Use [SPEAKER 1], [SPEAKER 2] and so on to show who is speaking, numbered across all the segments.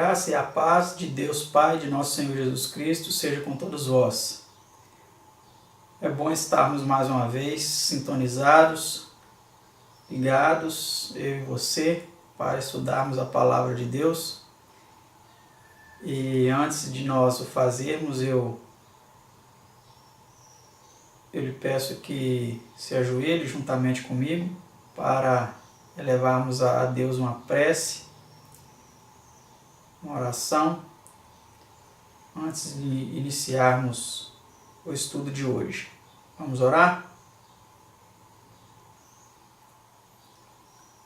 [SPEAKER 1] graça e a paz de Deus Pai, de nosso Senhor Jesus Cristo, seja com todos vós. É bom estarmos mais uma vez sintonizados, ligados, eu e você, para estudarmos a Palavra de Deus. E antes de nós o fazermos, eu lhe peço que se ajoelhe juntamente comigo para elevarmos a Deus uma prece, uma oração, antes de iniciarmos o estudo de hoje. Vamos orar?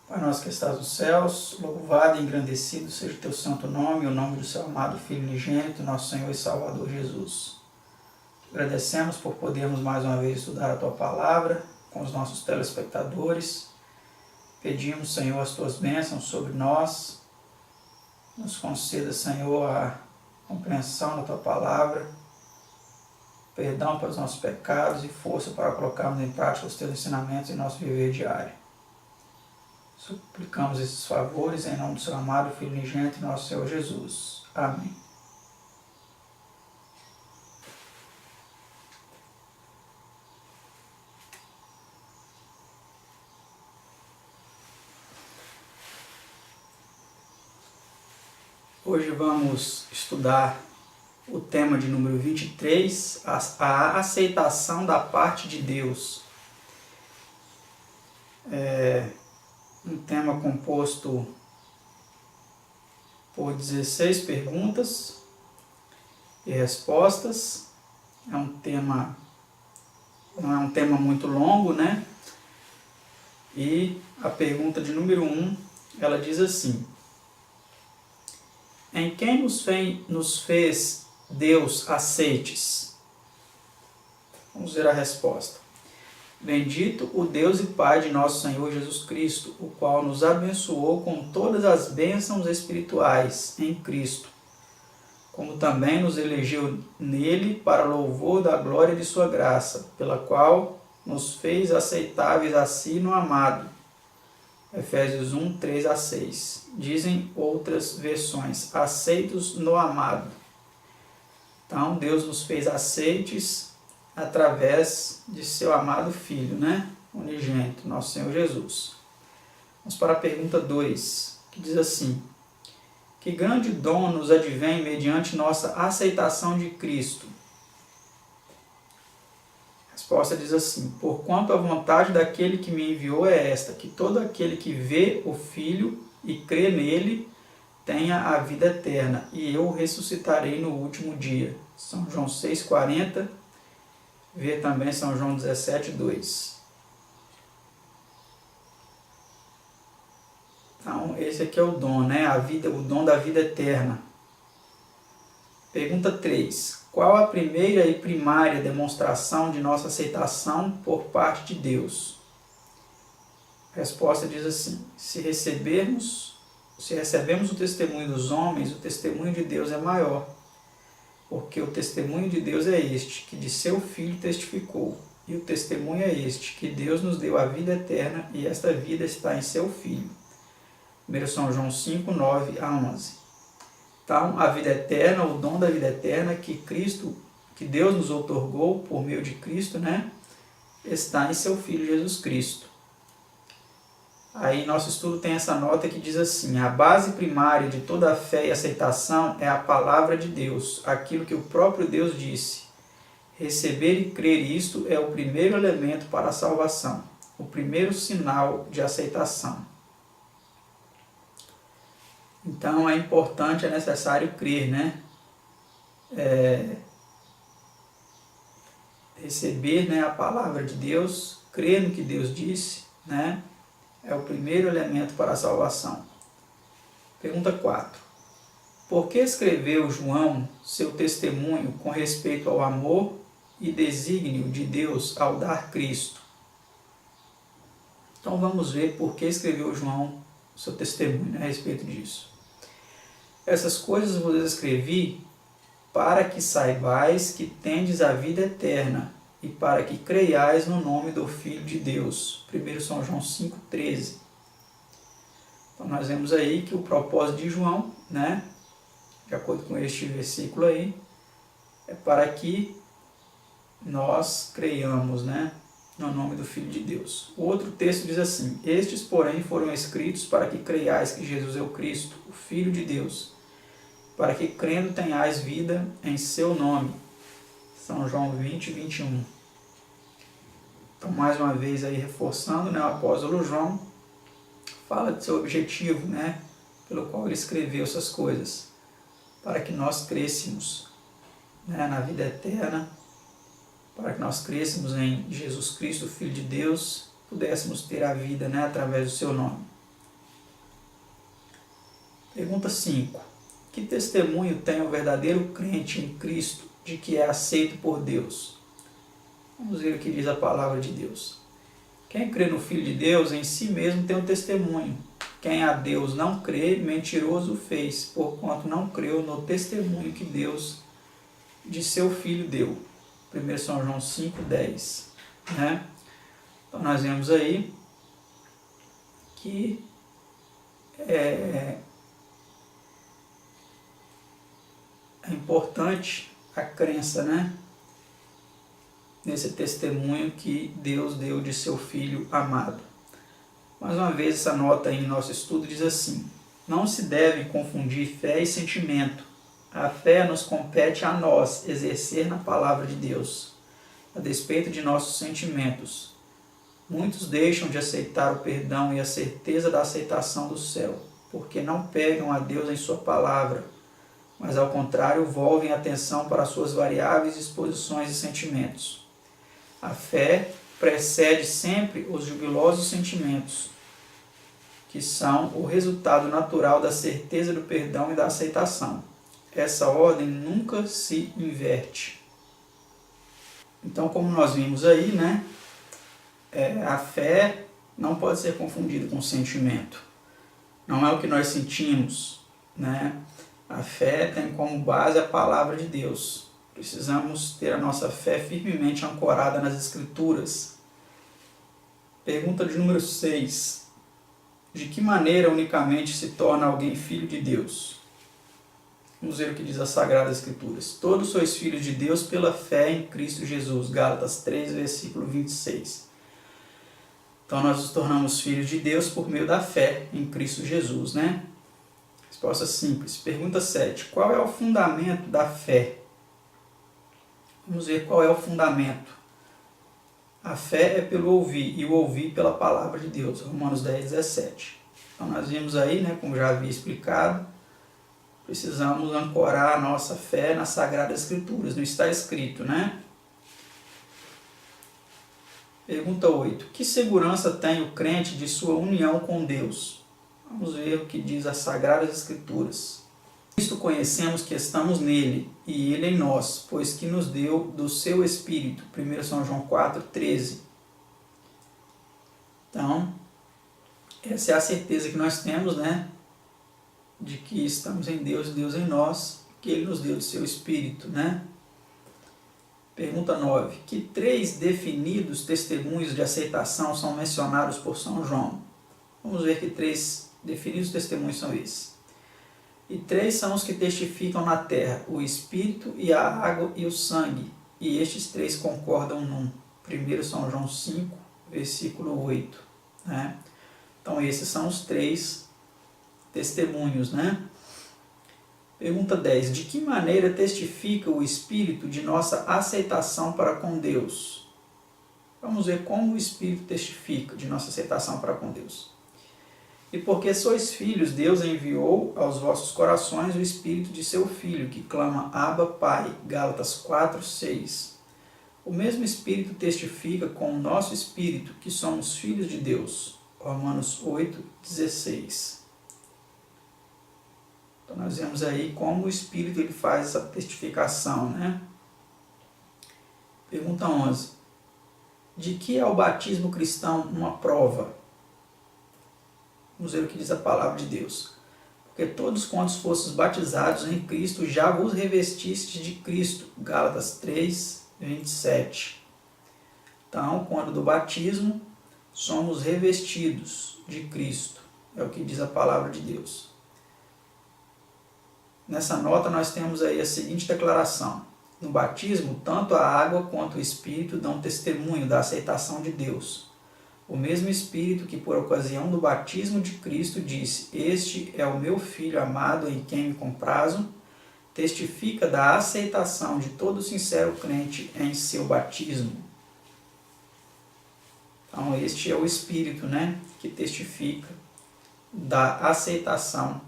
[SPEAKER 1] Pai nosso que estás nos céus, louvado e engrandecido seja o teu santo nome, o nome do seu amado Filho unigênito, nosso Senhor e Salvador Jesus. Agradecemos por podermos mais uma vez estudar a tua palavra com os nossos telespectadores. Pedimos, Senhor, as tuas bênçãos sobre nós. Nos conceda, Senhor, a compreensão da tua palavra, perdão para os nossos pecados e força para colocarmos em prática os teus ensinamentos em nosso viver diário. Suplicamos esses favores em nome do seu amado Filho unigênito, nosso Senhor Jesus. Amém. Hoje vamos estudar o tema de número 23, a aceitação da parte de Deus. É um tema composto por 16 perguntas e respostas. Não é um tema muito longo, né? E a pergunta de número 1, ela diz assim: em quem nos fez Deus aceites? Vamos ver a resposta. Bendito o Deus e Pai de nosso Senhor Jesus Cristo, o qual nos abençoou com todas as bênçãos espirituais em Cristo, como também nos elegeu nele para louvor da glória de sua graça, pela qual nos fez aceitáveis a si no amado. Efésios 1, 3 a 6. Dizem outras versões, aceitos no amado. Então, Deus nos fez aceites através de seu amado Filho, né? Unigênito, nosso Senhor Jesus. Vamos para a pergunta 2, que diz assim: que grande dom nos advém mediante nossa aceitação de Cristo? A resposta diz assim: porquanto a vontade daquele que me enviou é esta, que todo aquele que vê o Filho e crê nele tenha a vida eterna, e eu o ressuscitarei no último dia. São João 6,40, vê também São João 17,2. Então, esse aqui é o dom, né? O dom da vida eterna. Pergunta 3. Qual a primeira e primária demonstração de nossa aceitação por parte de Deus? A resposta diz assim: se recebemos o testemunho dos homens, o testemunho de Deus é maior, porque o testemunho de Deus é este, que de seu Filho testificou, e o testemunho é este, que Deus nos deu a vida eterna, e esta vida está em seu Filho. 1 São João 5, 9 a 11. Então, a vida eterna, o dom da vida eterna que Deus nos outorgou por meio de Cristo, né, está em seu Filho Jesus Cristo. Aí nosso estudo tem essa nota que diz assim: a base primária de toda a fé e aceitação é a palavra de Deus, aquilo que o próprio Deus disse. Receber e crer isto é o primeiro elemento para a salvação, o primeiro sinal de aceitação. Então é importante, é necessário crer, né? Receber, né, a palavra de Deus, crer no que Deus disse, né? É o primeiro elemento para a salvação. Pergunta 4. Por que escreveu João seu testemunho com respeito ao amor e desígnio de Deus ao dar Cristo? Então vamos ver por que escreveu João seu testemunho, né, a respeito disso. Essas coisas vos escrevi para que saibais que tendes a vida eterna e para que creiais no nome do Filho de Deus. 1 São João 5,13. Então nós vemos aí que o propósito de João, né, de acordo com este versículo aí, é para que nós creiamos, né, no nome do Filho de Deus. O outro texto diz assim: estes, porém, foram escritos para que creiais que Jesus é o Cristo, o Filho de Deus, para que crendo tenhais vida em seu nome. São João 20, 21. Então, mais uma vez aí reforçando, né, o apóstolo João fala do seu objetivo, né, pelo qual ele escreveu essas coisas, para que nós crescemos, né, na vida eterna, para que nós crescemos em Jesus Cristo, Filho de Deus, pudéssemos ter a vida, né, através do seu nome. Pergunta 5. Que testemunho tem o verdadeiro crente em Cristo de que é aceito por Deus? Vamos ver o que diz a palavra de Deus. Quem crê no Filho de Deus, em si mesmo tem um testemunho. Quem a Deus não crê, mentiroso fez, porquanto não creu no testemunho que Deus de seu Filho deu. 1 São João 5,10. Né? Então nós vemos aí que é importante a crença, né, nesse testemunho que Deus deu de seu Filho amado. Mais uma vez, essa nota aí em nosso estudo diz assim: não se deve confundir fé e sentimento. A fé nos compete a nós exercer na palavra de Deus, a despeito de nossos sentimentos. Muitos deixam de aceitar o perdão e a certeza da aceitação do céu, porque não pegam a Deus em sua palavra, mas ao contrário volvem a atenção para suas variáveis disposições e sentimentos. A fé precede sempre os jubilosos sentimentos, que são o resultado natural da certeza do perdão e da aceitação. Essa ordem nunca se inverte. Então, como nós vimos aí, né, a fé não pode ser confundida com sentimento. Não é o que nós sentimos, né? A fé tem como base a palavra de Deus. Precisamos ter a nossa fé firmemente ancorada nas Escrituras. Pergunta de número 6. De que maneira unicamente se torna alguém filho de Deus? Vamos ver o que diz as Sagradas Escrituras. Todos sois filhos de Deus pela fé em Cristo Jesus. Gálatas 3, versículo 26. Então nós nos tornamos filhos de Deus por meio da fé em Cristo Jesus, né? Resposta simples. Pergunta 7. Qual é o fundamento da fé? Vamos ver qual é o fundamento. A fé é pelo ouvir, e o ouvir pela palavra de Deus. Romanos 10, 17. Então nós vimos aí, né, como já havia explicado, precisamos ancorar a nossa fé nas Sagradas Escrituras. Não está escrito, né? Pergunta 8. Que segurança tem o crente de sua união com Deus? Vamos ver o que diz as Sagradas Escrituras. Isto conhecemos que estamos nele, e ele em nós, pois que nos deu do seu Espírito. 1 São João 4, 13. Então, essa é a certeza que nós temos, né? De que estamos em Deus e Deus em nós, que ele nos deu do seu Espírito, né? Pergunta 9. Que 3 definidos testemunhos de aceitação são mencionados por São João? Vamos ver que 3 definidos testemunhos são esses. E 3 são os que testificam na terra, o Espírito e a água e o sangue. E estes 3 concordam num. 1 São João 5, versículo 8. Né? Então esses são os 3 testemunhos, né? Pergunta 10. De que maneira testifica o Espírito de nossa aceitação para com Deus? Vamos ver como o Espírito testifica de nossa aceitação para com Deus. E porque sois filhos, Deus enviou aos vossos corações o Espírito de seu Filho, que clama Abba, Pai. Gálatas 4, 6. O mesmo Espírito testifica com o nosso Espírito que somos filhos de Deus. Romanos 8, 16. Então nós vemos aí como o Espírito ele faz essa testificação, né? Pergunta 11. De que é o batismo cristão uma prova? Vamos ver o que diz a palavra de Deus. Porque todos quantos fostes batizados em Cristo, já vos revestistes de Cristo. Gálatas 3, 27. Então, quando do batismo, somos revestidos de Cristo. É o que diz a palavra de Deus. Nessa nota nós temos aí a seguinte declaração: no batismo, tanto a água quanto o Espírito dão testemunho da aceitação de Deus. O mesmo Espírito que, por ocasião do batismo de Cristo, disse: Este é o meu Filho amado em quem me comprazo, testifica da aceitação de todo sincero crente em seu batismo. Então, este é o Espírito, que testifica da aceitação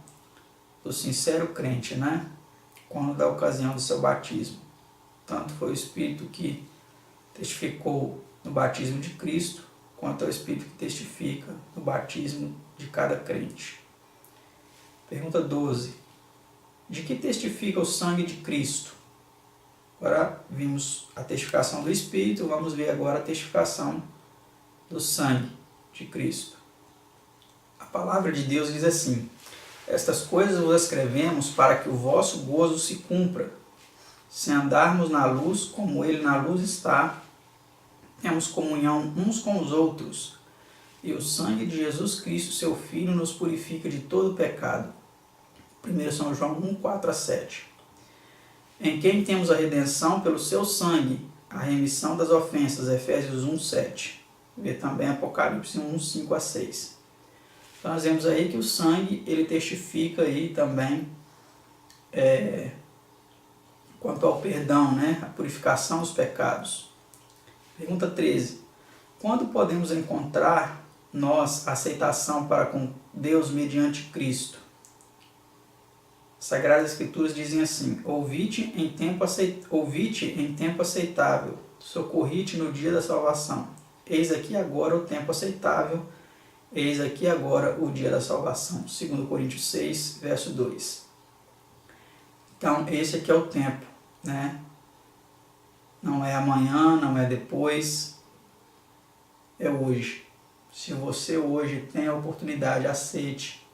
[SPEAKER 1] do sincero crente, quando da ocasião do seu batismo. Tanto foi o Espírito que testificou no batismo de Cristo, quanto é o Espírito que testifica no batismo de cada crente. Pergunta 12. De que testifica o sangue de Cristo? Agora vimos a testificação do Espírito, vamos ver agora a testificação do sangue de Cristo. A palavra de Deus diz assim: estas coisas vos escrevemos para que o vosso gozo se cumpra. Se andarmos na luz, como Ele na luz está, temos comunhão uns com os outros, e o sangue de Jesus Cristo, seu Filho, nos purifica de todo pecado. 1 São João 1, 4-7. Em quem temos a redenção pelo seu sangue, a remissão das ofensas. Efésios 1, 7. Vê também Apocalipse 1, 5-6. Então nós vemos aí que o sangue, ele testifica aí também quanto ao perdão, a purificação dos pecados. Pergunta 13. Quando podemos encontrar nós aceitação para com Deus mediante Cristo? As Sagradas Escrituras dizem assim: Ouvi-te em tempo aceitável, socorri-te no dia da salvação. Eis aqui agora o tempo aceitável, eis aqui agora o dia da salvação. 2 Coríntios 6, verso 2. Então, esse aqui é o tempo, Não é amanhã, não é depois, é hoje. Se você hoje tem a oportunidade, aceite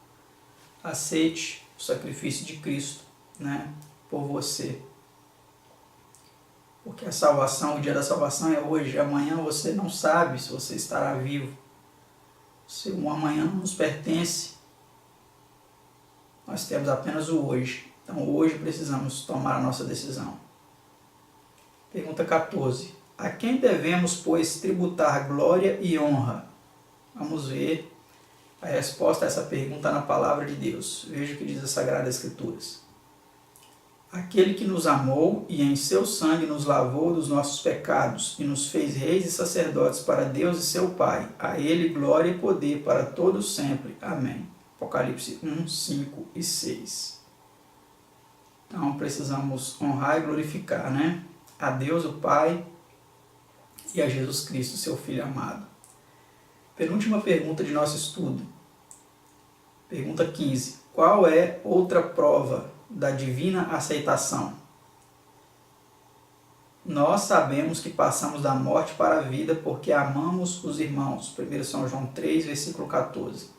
[SPEAKER 1] o sacrifício de Cristo, por você. Porque a salvação, o dia da salvação é hoje. Amanhã você não sabe se você estará vivo. Se o amanhã não nos pertence, nós temos apenas o hoje. Então hoje precisamos tomar a nossa decisão. Pergunta 14. A quem devemos, pois, tributar glória e honra? Vamos ver a resposta a essa pergunta na palavra de Deus. Veja o que diz as Sagradas Escrituras. Aquele que nos amou e em seu sangue nos lavou dos nossos pecados e nos fez reis e sacerdotes para Deus e seu Pai. A Ele glória e poder para todos sempre. Amém. Apocalipse 1, 5 e 6. Então precisamos honrar e glorificar, a Deus o Pai e a Jesus Cristo, seu Filho amado. Penúltima pergunta de nosso estudo. Pergunta 15. Qual é outra prova da divina aceitação? Nós sabemos que passamos da morte para a vida porque amamos os irmãos. 1 São João 3, versículo 14.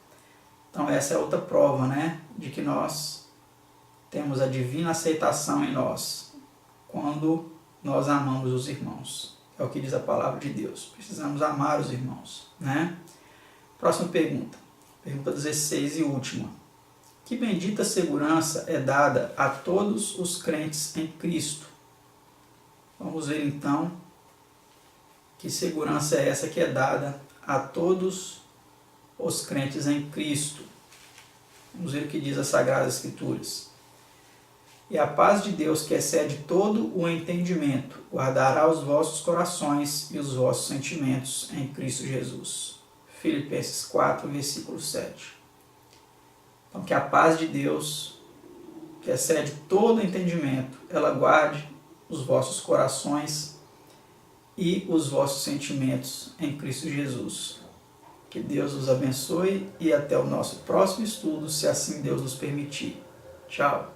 [SPEAKER 1] Então essa é outra prova, de que nós temos a divina aceitação em nós, quando nós amamos os irmãos. É o que diz a palavra de Deus. Precisamos amar os irmãos, Próxima pergunta. Pergunta 16 e última. Que bendita segurança é dada a todos os crentes em Cristo? Vamos ver então que segurança é essa que é dada a todos os crentes em Cristo. Vamos ver o que diz as Sagradas Escrituras. E a paz de Deus, que excede todo o entendimento, guardará os vossos corações e os vossos sentimentos em Cristo Jesus. Filipenses 4, versículo 7. Então, que a paz de Deus, que excede todo o entendimento, ela guarde os vossos corações e os vossos sentimentos em Cristo Jesus. Que Deus os abençoe e até o nosso próximo estudo, se assim Deus nos permitir. Tchau!